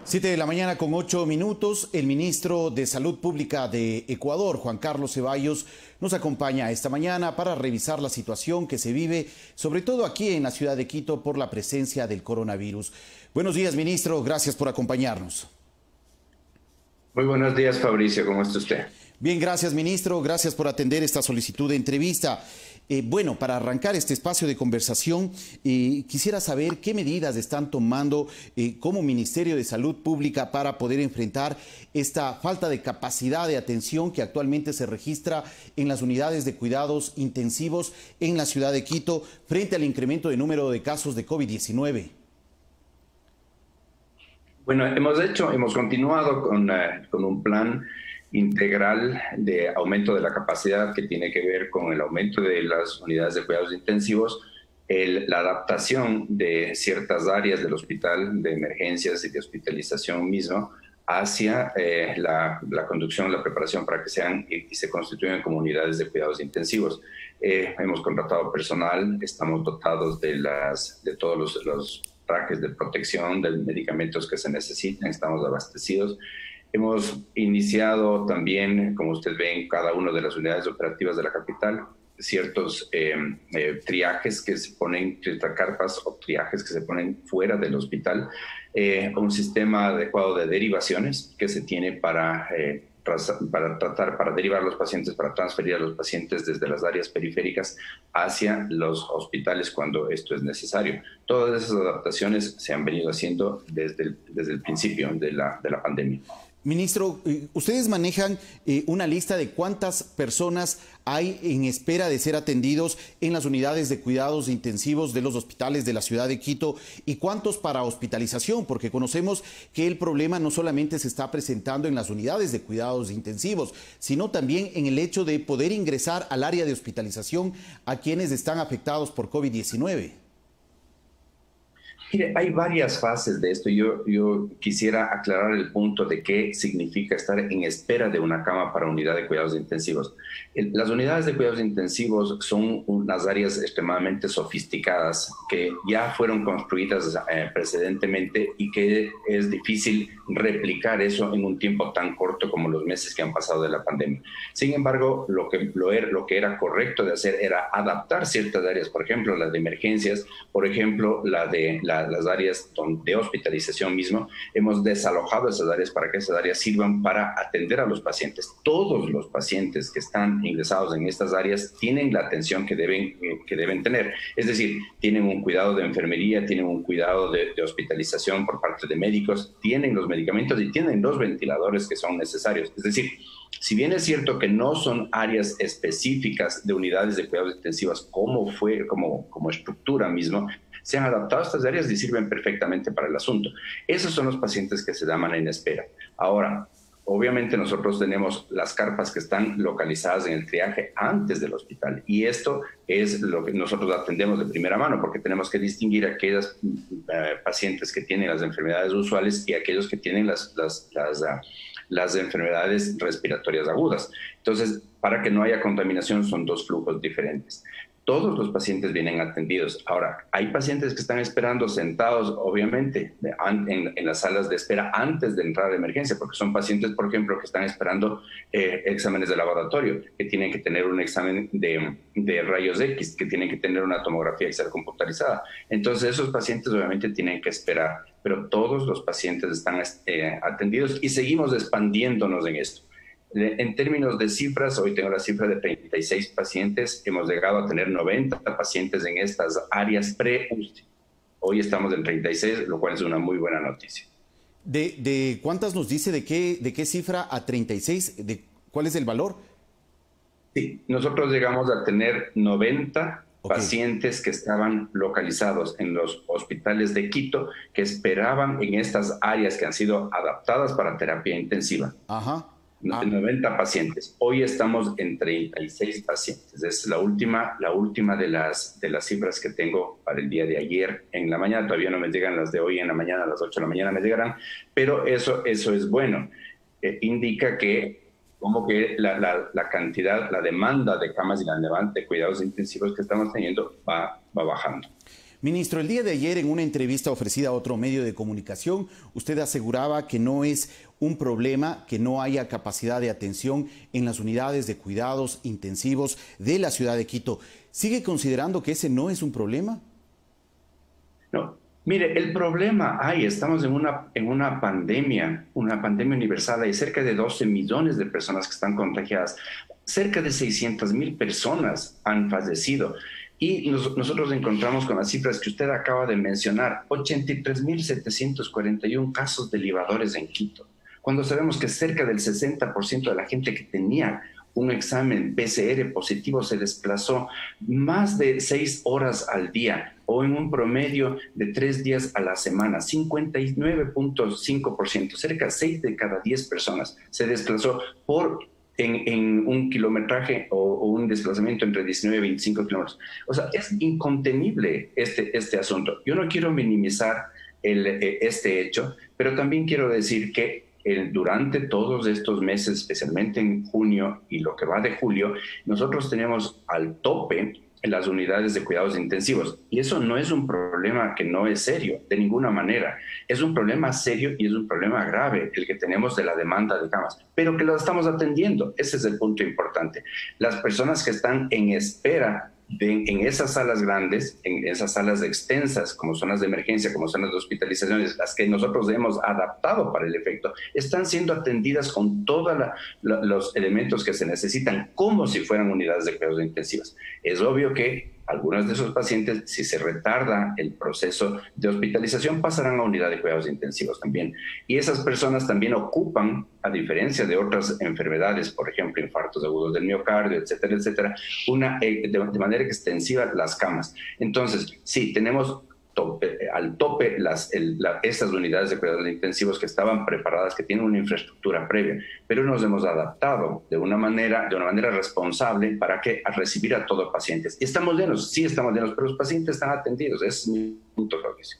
7 de la mañana con 8 minutos. El ministro de Salud Pública de Ecuador, Juan Carlos Ceballos, nos acompaña esta mañana para revisar la situación que se vive, sobre todo aquí en la ciudad de Quito, por la presencia del coronavirus. Buenos días, ministro. Gracias por acompañarnos. Muy buenos días, Fabricio. ¿Cómo está usted? Bien, gracias, ministro. Gracias por atender esta solicitud de entrevista. Bueno, para arrancar este espacio de conversación, quisiera saber qué medidas están tomando como Ministerio de Salud Pública para poder enfrentar esta falta de capacidad de atención que actualmente se registra en las unidades de cuidados intensivos en la ciudad de Quito frente al incremento de número de casos de COVID-19. Bueno, hemos continuado con un plan integral de aumento de la capacidad que tiene que ver con el aumento de las unidades de cuidados intensivos, la adaptación de ciertas áreas del hospital, de emergencias y de hospitalización mismo, hacia la conducción, la preparación para que sean y se constituyan como unidades de cuidados intensivos. Hemos contratado personal, estamos dotados de todos los trajes de protección, de medicamentos que se necesitan, estamos abastecidos. Hemos iniciado también, como usted ve en cada una de las unidades operativas de la capital, ciertos triajes que se ponen, carpas o triajes que se ponen fuera del hospital, un sistema adecuado de derivaciones que se tiene para derivar a los pacientes, para transferir a los pacientes desde las áreas periféricas hacia los hospitales cuando esto es necesario. Todas esas adaptaciones se han venido haciendo desde el principio de la pandemia. Ministro, ustedes manejan una lista de cuántas personas hay en espera de ser atendidos en las unidades de cuidados intensivos de los hospitales de la ciudad de Quito y cuántos para hospitalización, porque conocemos que el problema no solamente se está presentando en las unidades de cuidados intensivos, sino también en el hecho de poder ingresar al área de hospitalización a quienes están afectados por COVID-19. Mire, hay varias fases de esto. Yo quisiera aclarar el punto de qué significa estar en espera de una cama para unidad de cuidados intensivos. Las unidades de cuidados intensivos son unas áreas extremadamente sofisticadas que ya fueron construidas precedentemente y que es difícil replicar eso en un tiempo tan corto como los meses que han pasado de la pandemia. Sin embargo, lo que era correcto de hacer era adaptar ciertas áreas, por ejemplo, las de emergencias, por ejemplo, las áreas de hospitalización mismo. Hemos desalojado esas áreas para que esas áreas sirvan para atender a los pacientes. Todos los pacientes que están ingresados en estas áreas tienen la atención que deben tener. Es decir, tienen un cuidado de enfermería, tienen un cuidado de hospitalización por parte de médicos, tienen los medicamentos y tienen los ventiladores que son necesarios. Es decir, si bien es cierto que no son áreas específicas de unidades de cuidados intensivos como estructura mismo, se han adaptado a estas áreas y sirven perfectamente para el asunto. Esos son los pacientes que se llaman en espera. Ahora, obviamente nosotros tenemos las carpas que están localizadas en el triaje antes del hospital y esto es lo que nosotros atendemos de primera mano porque tenemos que distinguir a aquellos pacientes que tienen las enfermedades usuales y aquellos que tienen las enfermedades respiratorias agudas. Entonces, para que no haya contaminación son dos flujos diferentes. Todos los pacientes vienen atendidos. Ahora, hay pacientes que están esperando sentados, obviamente, en las salas de espera antes de entrar a emergencia, porque son pacientes, por ejemplo, que están esperando exámenes de laboratorio, que tienen que tener un examen de rayos X, que tienen que tener una tomografía axial computarizada. Entonces, esos pacientes obviamente tienen que esperar, pero todos los pacientes están atendidos y seguimos expandiéndonos en esto. En términos de cifras, hoy tengo la cifra de 36 pacientes, hemos llegado a tener 90 pacientes en estas áreas pre-UCI. Hoy estamos en 36, lo cual es una muy buena noticia. ¿De cuántas nos dice, de qué cifra a 36? ¿Cuál es el valor? Sí, nosotros llegamos a tener 90 pacientes que estaban localizados en los hospitales de Quito, que esperaban en estas áreas que han sido adaptadas para terapia intensiva. Ajá. 90 pacientes. Hoy estamos en 36 pacientes. Es la última de las cifras que tengo para el día de ayer en la mañana. Todavía no me llegan las de hoy en la mañana, a las 8 de la mañana me llegarán, pero eso es bueno. Indica que como que la cantidad, la demanda de camas y la demanda de cuidados intensivos que estamos teniendo va bajando. Ministro, el día de ayer en una entrevista ofrecida a otro medio de comunicación, usted aseguraba que no es un problema que no haya capacidad de atención en las unidades de cuidados intensivos de la ciudad de Quito. ¿Sigue considerando que ese no es un problema? No, mire, el problema estamos en una pandemia universal. Hay cerca de 12 millones de personas que están contagiadas. Cerca de 600,000 personas han fallecido. Y nosotros encontramos con las cifras que usted acaba de mencionar, 83,741 casos derivadores en Quito. Cuando sabemos que cerca del 60% de la gente que tenía un examen PCR positivo se desplazó más de 6 horas al día o en un promedio de 3 días a la semana, 59,5%, cerca de 6 de cada 10 personas se desplazó en un kilometraje o un desplazamiento entre 19 y 25 kilómetros. O sea, es incontenible este asunto. Yo no quiero minimizar este hecho, pero también quiero decir que durante todos estos meses, especialmente en junio y lo que va de julio, nosotros tenemos al tope en las unidades de cuidados intensivos. Y eso no es un problema que no es serio, de ninguna manera. Es un problema serio y es un problema grave el que tenemos de la demanda de camas, pero que lo estamos atendiendo. Ese es el punto importante. Las personas que están en espera en esas salas grandes, en esas salas extensas, como zonas de emergencia, como zonas de hospitalizaciones, las que nosotros hemos adaptado para el efecto, están siendo atendidas con todos los elementos que se necesitan, como si fueran unidades de cuidados intensivos. Es obvio que algunos de esos pacientes, si se retarda el proceso de hospitalización, pasarán a unidad de cuidados intensivos también. Y esas personas también ocupan, a diferencia de otras enfermedades, por ejemplo, infartos agudos del miocardio, etcétera, etcétera, de manera extensiva las camas. Entonces, sí, tenemos al tope estas unidades de cuidados intensivos que estaban preparadas, que tienen una infraestructura previa, pero nos hemos adaptado de una manera responsable para recibir a todos los pacientes. Y estamos llenos, sí estamos llenos, pero los pacientes están atendidos. Ese es mi punto, Fabricio.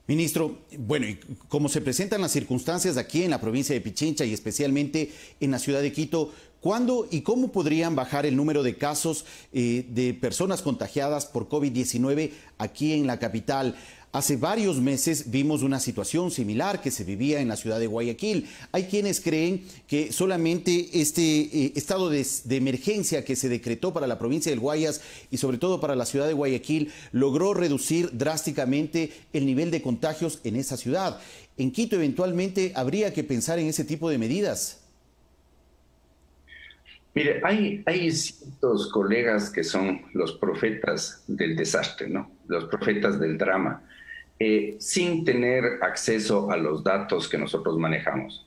Ministro, bueno, y como se presentan las circunstancias aquí en la provincia de Pichincha y especialmente en la ciudad de Quito, ¿cuándo y cómo podrían bajar el número de casos de personas contagiadas por COVID-19 aquí en la capital? Hace varios meses vimos una situación similar que se vivía en la ciudad de Guayaquil. Hay quienes creen que solamente este estado de emergencia que se decretó para la provincia del Guayas y sobre todo para la ciudad de Guayaquil logró reducir drásticamente el nivel de contagios en esa ciudad. En Quito eventualmente habría que pensar en ese tipo de medidas. Mire, hay ciertos colegas que son los profetas del desastre, ¿no? Los profetas del drama, sin tener acceso a los datos que nosotros manejamos,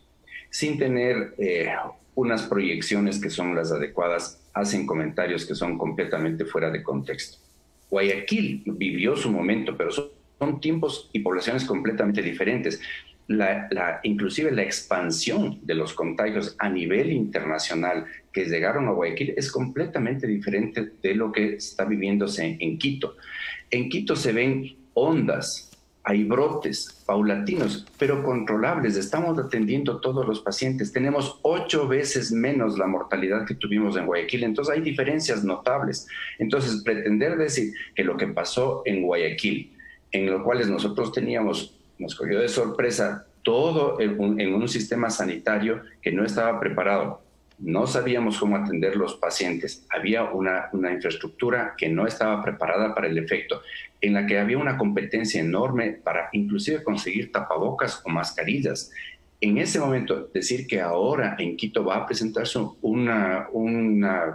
sin tener unas proyecciones que son las adecuadas, hacen comentarios que son completamente fuera de contexto. Guayaquil vivió su momento, pero son tiempos y poblaciones completamente diferentes. Inclusive la expansión de los contagios a nivel internacional que llegaron a Guayaquil es completamente diferente de lo que está viviéndose en Quito. En Quito se ven ondas, hay brotes paulatinos, pero controlables. Estamos atendiendo todos los pacientes. Tenemos 8 veces menos la mortalidad que tuvimos en Guayaquil. Entonces hay diferencias notables. Entonces pretender decir que lo que pasó en Guayaquil, en lo cuales nosotros nos cogió de sorpresa todo en un sistema sanitario que no estaba preparado. No sabíamos cómo atender los pacientes. Había una infraestructura que no estaba preparada para el efecto, en la que había una competencia enorme para inclusive conseguir tapabocas o mascarillas. En ese momento, decir que ahora en Quito va a presentarse una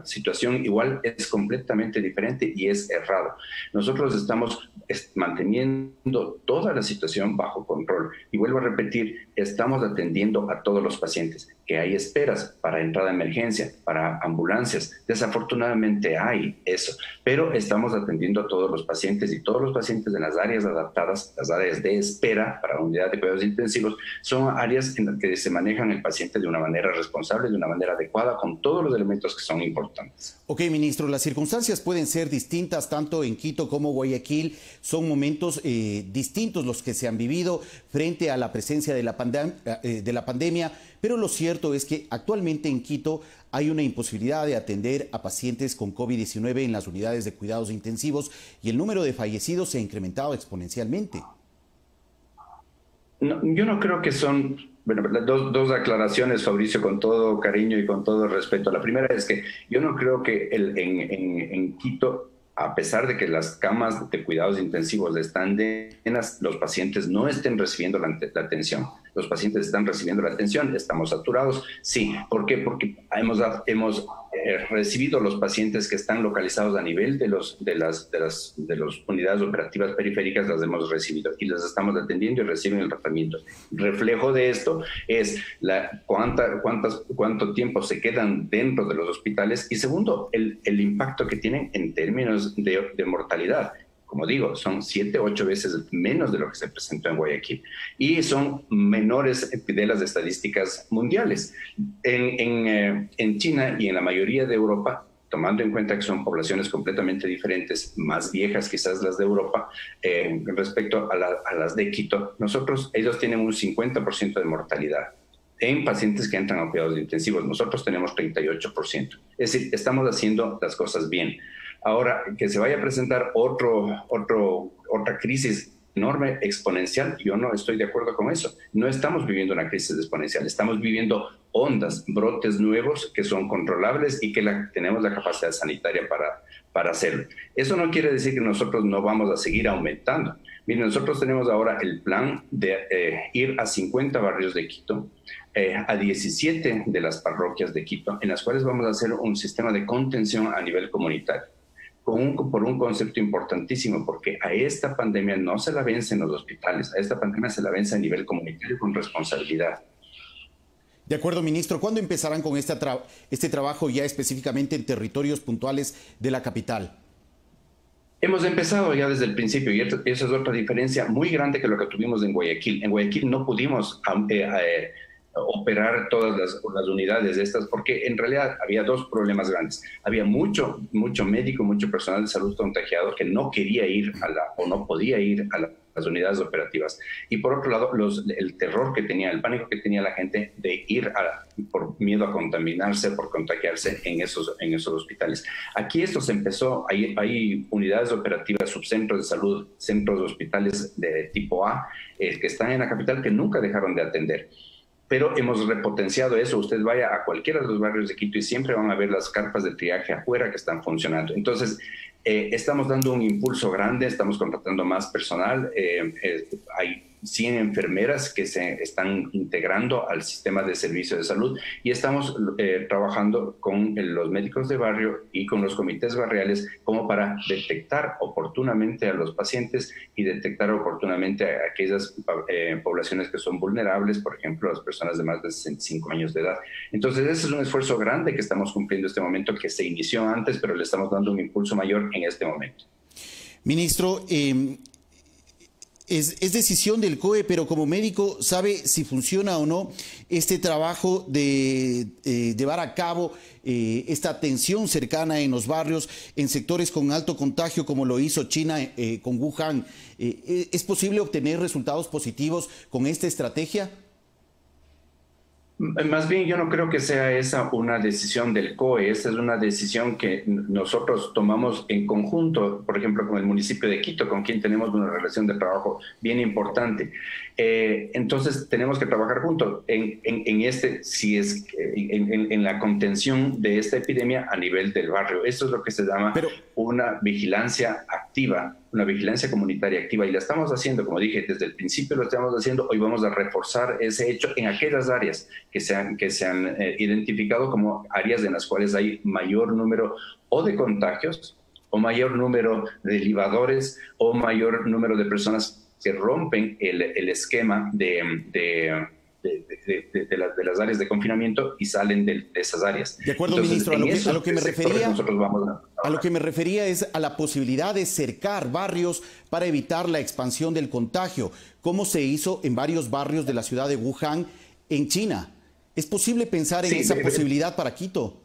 situación igual es completamente diferente y es errado. Nosotros estamos manteniendo toda la situación bajo control. Y vuelvo a repetir, estamos atendiendo a todos los pacientes. Que hay esperas para entrada de emergencia, para ambulancias. Desafortunadamente hay eso, pero estamos atendiendo a todos los pacientes y todos los pacientes en las áreas adaptadas, las áreas de espera para unidad de cuidados intensivos, son áreas condiciones en las que se manejan el paciente de una manera responsable, de una manera adecuada, con todos los elementos que son importantes. Ok, ministro, las circunstancias pueden ser distintas tanto en Quito como Guayaquil. Son momentos distintos los que se han vivido frente a la presencia de la pandemia, pero lo cierto es que actualmente en Quito hay una imposibilidad de atender a pacientes con COVID-19 en las unidades de cuidados intensivos y el número de fallecidos se ha incrementado exponencialmente. No, yo no creo que son, bueno, dos aclaraciones, Fabricio, con todo cariño y con todo respeto. La primera es que yo no creo que en Quito, a pesar de que las camas de cuidados intensivos están llenas, los pacientes no estén recibiendo la atención. Los pacientes están recibiendo la atención, estamos saturados. Sí, ¿por qué? Porque hemos recibido los pacientes que están localizados a nivel de las unidades operativas periféricas, las hemos recibido y las estamos atendiendo y reciben el tratamiento. Reflejo de esto es cuánto tiempo se quedan dentro de los hospitales y segundo, el impacto que tienen en términos de mortalidad. Como digo, son 7 u 8 veces menos de lo que se presentó en Guayaquil y son menores de las estadísticas mundiales. En China y en la mayoría de Europa, tomando en cuenta que son poblaciones completamente diferentes, más viejas quizás las de Europa, respecto a las de Quito, ellos tienen un 50% de mortalidad en pacientes que entran a cuidados intensivos. Nosotros tenemos 38%. Es decir, estamos haciendo las cosas bien. Ahora, que se vaya a presentar otra crisis enorme, exponencial, yo no estoy de acuerdo con eso. No estamos viviendo una crisis exponencial, estamos viviendo ondas, brotes nuevos que son controlables y que tenemos la capacidad sanitaria para hacerlo. Eso no quiere decir que nosotros no vamos a seguir aumentando. Miren, nosotros tenemos ahora el plan de ir a 50 barrios de Quito, a 17 de las parroquias de Quito, en las cuales vamos a hacer un sistema de contención a nivel comunitario. Por un concepto importantísimo, porque a esta pandemia no se la vence en los hospitales, a esta pandemia se la vence a nivel comunitario con responsabilidad. De acuerdo, ministro. ¿Cuándo empezarán con este trabajo ya específicamente en territorios puntuales de la capital? Hemos empezado ya desde el principio y esa es otra diferencia muy grande que lo que tuvimos en Guayaquil. En Guayaquil no pudimos operar todas las unidades de estas, porque en realidad había dos problemas grandes. Había mucho médico, mucho personal de salud contagiado que no quería ir o no podía ir a las unidades operativas. Y por otro lado, el terror que tenía, el pánico que tenía la gente de ir por miedo a contaminarse, por contagiarse en esos hospitales. Aquí esto se empezó, hay unidades operativas, subcentros de salud, centros de hospitales de tipo A, que están en la capital que nunca dejaron de atender. Pero hemos repotenciado eso. Usted vaya a cualquiera de los barrios de Quito y siempre van a ver las carpas de triaje afuera que están funcionando. Entonces, estamos dando un impulso grande, estamos contratando más personal. Hay 100 enfermeras que se están integrando al sistema de servicio de salud y estamos trabajando con los médicos de barrio y con los comités barriales como para detectar oportunamente a los pacientes y detectar oportunamente a aquellas poblaciones que son vulnerables, por ejemplo, las personas de más de 65 años de edad. Entonces, ese es un esfuerzo grande que estamos cumpliendo en este momento, que se inició antes, pero le estamos dando un impulso mayor en este momento. Ministro, es decisión del COE, pero como médico, ¿sabe si funciona o no este trabajo de llevar a cabo esta atención cercana en los barrios, en sectores con alto contagio, como lo hizo China con Wuhan? ¿Es posible obtener resultados positivos con esta estrategia? Más bien, yo no creo que sea esa una decisión del COE, esa es una decisión que nosotros tomamos en conjunto, por ejemplo, con el municipio de Quito, con quien tenemos una relación de trabajo bien importante. Entonces, tenemos que trabajar juntos en la contención de esta epidemia a nivel del barrio. Eso es lo que se llama una vigilancia activa, una vigilancia comunitaria activa, y la estamos haciendo, como dije, desde el principio lo estamos haciendo. Hoy vamos a reforzar ese hecho en aquellas áreas que se han identificado como áreas en las cuales hay mayor número o de contagios, o mayor número de libadores, o mayor número de personas que rompen el esquema de las áreas de confinamiento y salen de esas áreas. De acuerdo, entonces, ministro, a lo que me refería es a la posibilidad de cercar barrios para evitar la expansión del contagio, como se hizo en varios barrios de la ciudad de Wuhan, en China. ¿Es posible pensar en esa posibilidad para Quito?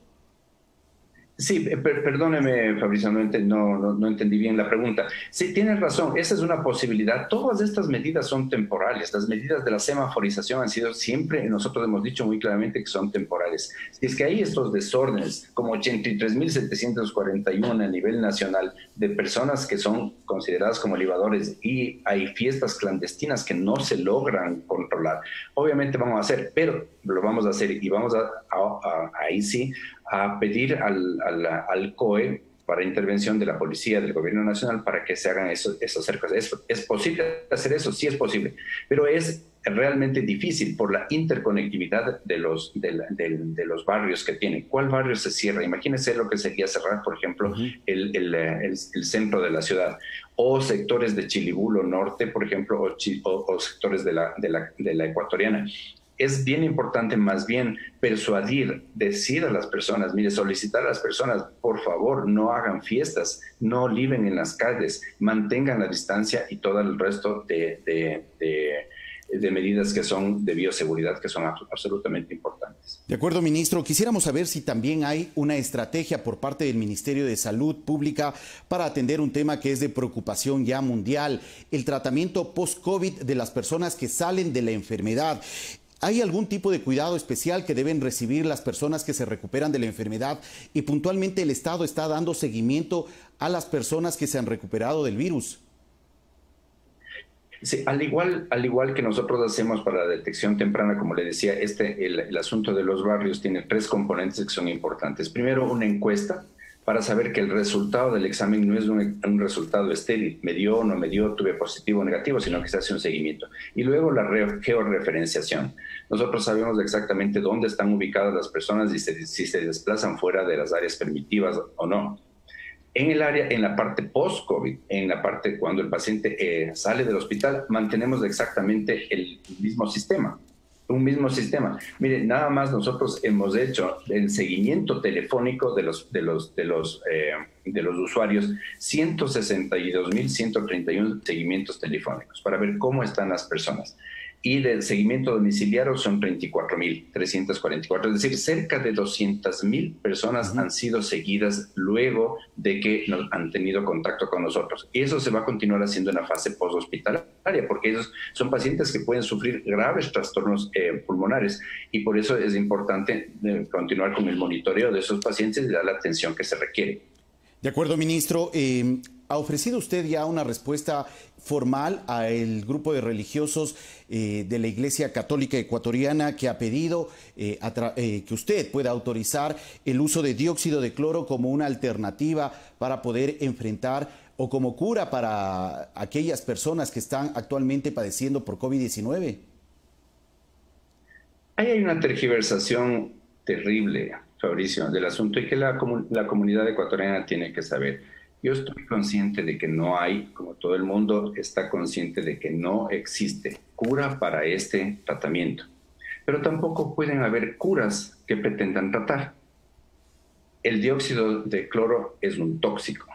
Sí, perdóneme, Fabricio, no entendí bien la pregunta. Sí, tienes razón, esa es una posibilidad. Todas estas medidas son temporales. Las medidas de la semaforización han sido siempre, nosotros hemos dicho muy claramente que son temporales. Si es que hay estos desórdenes, como 83.741 a nivel nacional, de personas que son consideradas como libadores y hay fiestas clandestinas que no se logran controlar, obviamente vamos a hacer, pero lo vamos a hacer y vamos ahí sí a pedir al COE para intervención de la policía, del gobierno nacional, para que se hagan esos cercos. ¿Es posible hacer eso? Sí es posible, pero es realmente difícil por la interconectividad de los barrios que tienen. ¿Cuál barrio se cierra? Imagínense lo que sería cerrar, por ejemplo, el centro de la ciudad, o sectores de Chilibulo Norte, por ejemplo, o sectores de la Ecuatoriana. Es bien importante más bien persuadir, decir a las personas, mire, solicitar a las personas, por favor, no hagan fiestas, no liben en las calles, mantengan la distancia y todo el resto de medidas que son de bioseguridad que son absolutamente importantes. De acuerdo, ministro. Quisiéramos saber si también hay una estrategia por parte del Ministerio de Salud Pública para atender un tema que es de preocupación ya mundial, el tratamiento post-COVID de las personas que salen de la enfermedad. ¿Hay algún tipo de cuidado especial que deben recibir las personas que se recuperan de la enfermedad? Y puntualmente el Estado está dando seguimiento a las personas que se han recuperado del virus. Sí, al igual que nosotros hacemos para la detección temprana, como le decía, el asunto de los barrios tiene 3 componentes que son importantes. Primero, una encuesta para saber que el resultado del examen no es un resultado estéril, me dio o no me dio, tuve positivo o negativo, sino que se hace un seguimiento. Y luego la georreferenciación. Nosotros sabemos exactamente dónde están ubicadas las personas y si se desplazan fuera de las áreas permitidas o no. En la parte post-COVID, en la parte cuando el paciente sale del hospital, mantenemos exactamente el mismo sistema. Un mismo sistema. Miren, nada más nosotros hemos hecho el seguimiento telefónico de los usuarios, 162.131 seguimientos telefónicos para ver cómo están las personas. Y del seguimiento domiciliario son 34.344, es decir, cerca de 200.000 personas han sido seguidas luego de que han tenido contacto con nosotros. Y eso se va a continuar haciendo en la fase post-hospitalaria, porque ellos son pacientes que pueden sufrir graves trastornos pulmonares y por eso es importante continuar con el monitoreo de esos pacientes y dar la atención que se requiere. De acuerdo, ministro. ¿Ha ofrecido usted ya una respuesta formal al grupo de religiosos de la Iglesia Católica Ecuatoriana que ha pedido que usted pueda autorizar el uso de dióxido de cloro como una alternativa para poder enfrentar o como cura para aquellas personas que están actualmente padeciendo por COVID-19? Ahí hay una tergiversación terrible, Fabricio, del asunto y que la comunidad ecuatoriana tiene que saber. Yo estoy consciente de que no hay, como todo el mundo está consciente de que no existe cura para este tratamiento, pero tampoco pueden haber curas que pretendan tratar. El dióxido de cloro es un tóxico.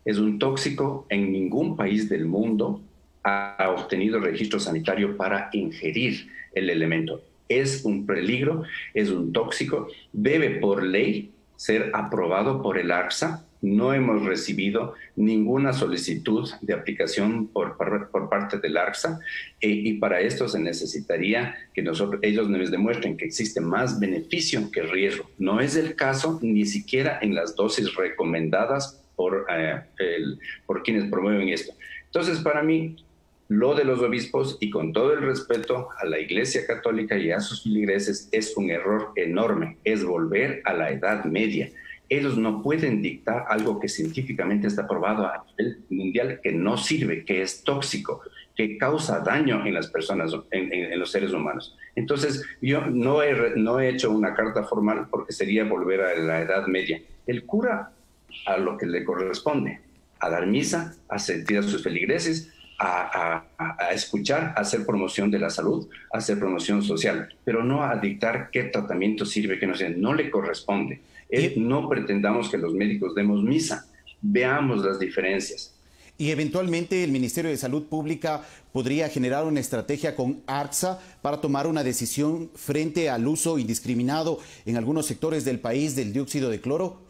Es un tóxico. En ningún país del mundo ha obtenido registro sanitario para ingerir el elemento. Es un peligro, es un tóxico, debe por ley ser aprobado por el ARSA. No hemos recibido ninguna solicitud de aplicación por parte del ARSA y para esto se necesitaría que ellos nos demuestren que existe más beneficio que riesgo. No es el caso ni siquiera en las dosis recomendadas por quienes promueven esto. Entonces, para mí, lo de los obispos, y con todo el respeto a la Iglesia Católica y a sus feligreses, es un error enorme, es volver a la Edad Media. Ellos no pueden dictar algo que científicamente está probado a nivel mundial que no sirve, que es tóxico, que causa daño en las personas, en los seres humanos. Entonces, yo no he hecho una carta formal porque sería volver a la Edad Media. El cura a lo que le corresponde, a dar misa, a sentir a sus feligreses, a escuchar, a hacer promoción de la salud, a hacer promoción social, pero no a dictar qué tratamiento sirve, qué no sirve. No le corresponde. No pretendamos que los médicos demos misa. Veamos las diferencias. Y eventualmente el Ministerio de Salud Pública podría generar una estrategia con ARTSA para tomar una decisión frente al uso indiscriminado en algunos sectores del país del dióxido de cloro.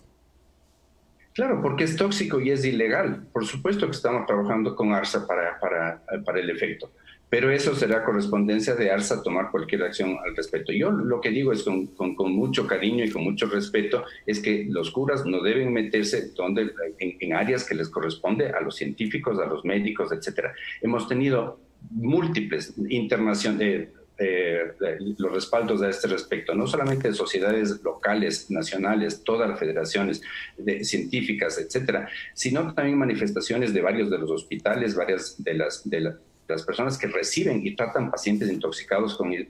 Claro, porque es tóxico y es ilegal. Por supuesto que estamos trabajando con ARSA para el efecto, pero eso será correspondencia de ARSA tomar cualquier acción al respecto. Yo lo que digo es con mucho cariño y con mucho respeto, es que los curas no deben meterse en áreas que les corresponde a los científicos, a los médicos, etcétera. Hemos tenido múltiples los respaldos a este respecto, no solamente de sociedades locales, nacionales, todas las federaciones científicas, etcétera, sino también manifestaciones de varios de los hospitales, varias de las personas que reciben y tratan pacientes intoxicados con el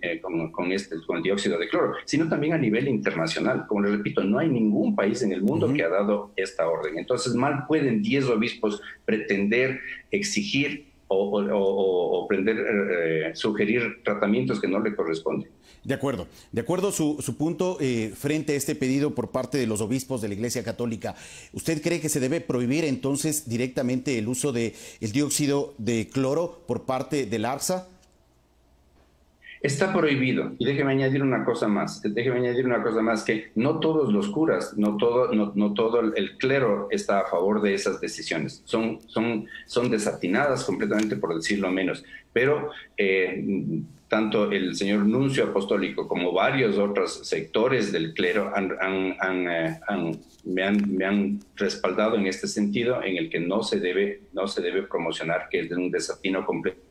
dióxido de cloro, sino también a nivel internacional. Como les repito, no hay ningún país en el mundo que ha dado esta orden. Entonces, mal pueden 10 obispos pretender exigir o sugerir tratamientos que no le corresponden. De acuerdo su punto frente a este pedido por parte de los obispos de la Iglesia Católica. ¿Usted cree que se debe prohibir entonces directamente el uso del dióxido de cloro por parte del ARSA? Está prohibido. Y déjeme añadir una cosa más. Que no todos los curas, no todo el clero está a favor de esas decisiones. Son desatinadas completamente, por decirlo menos. Pero tanto el señor nuncio apostólico como varios otros sectores del clero me han respaldado en este sentido, en el que no se debe promocionar, que es un desatino completo,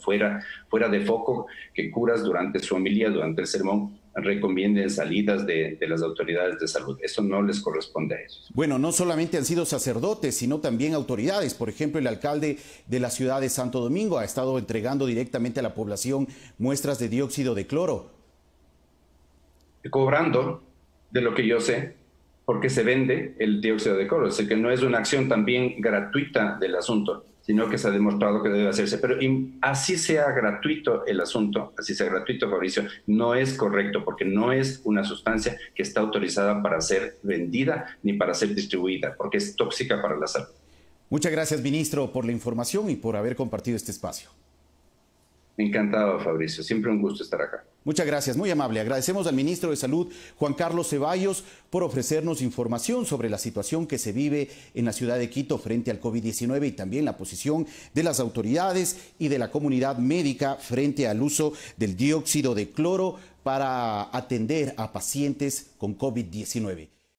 fuera de foco, que curas durante su homilía, durante el sermón, recomienden salidas de las autoridades de salud. Eso no les corresponde a ellos. Bueno, no solamente han sido sacerdotes, sino también autoridades. Por ejemplo, el alcalde de la ciudad de Santo Domingo ha estado entregando directamente a la población muestras de dióxido de cloro. Cobrando, de lo que yo sé, porque se vende el dióxido de cloro. Es decir, que no es una acción también gratuita del asunto, sino que se ha demostrado que debe hacerse. Pero así sea gratuito el asunto, así sea gratuito, Fabricio, no es correcto, porque no es una sustancia que está autorizada para ser vendida ni para ser distribuida, porque es tóxica para la salud. Muchas gracias, ministro, por la información y por haber compartido este espacio. Encantado, Fabricio. Siempre un gusto estar acá. Muchas gracias, muy amable. Agradecemos al ministro de Salud, Juan Carlos Ceballos, por ofrecernos información sobre la situación que se vive en la ciudad de Quito frente al COVID-19 y también la posición de las autoridades y de la comunidad médica frente al uso del dióxido de cloro para atender a pacientes con COVID-19.